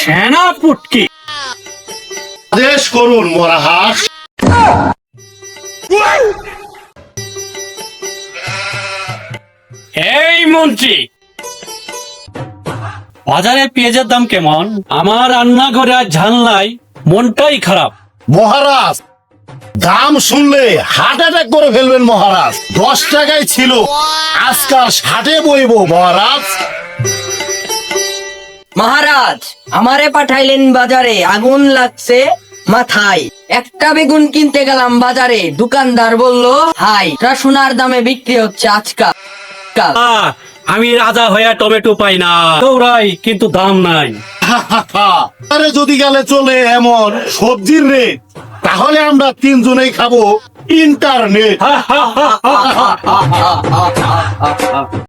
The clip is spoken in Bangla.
সেনাপুটকি। আদেশ করুন মহারাজ। এই মন্ত্রী, বাজারে পেঁয়াজের দাম কেমন? আমার রান্নাঘরে আর জানলায় মনটাই খারাপ। মহারাজ, দাম শুনলে হার্ট অ্যাটাক করে ফেলবেন মহারাজ। 10 টাকায় ছিল, আজকাল 60-এ বইব মহারাজ। মহারাজ, আমারে পাঠাইলেন বাজারে, আগুন লাগছে মাথায়। একটা বেগুন কিনতে গেলাম বাজারে, দোকানদার বলল হাই, তা সোনার দামে বিক্রি হচ্ছে আজকাল। আমি রাজা হয়ে টমেটো পাই না, দৌড়াই কিন্তু দাম নাই। আরে যদি গেলে চলে এমন সবজির রেট, তাহলে আমরা 3 জনেই খাবো ইন্টারনেট।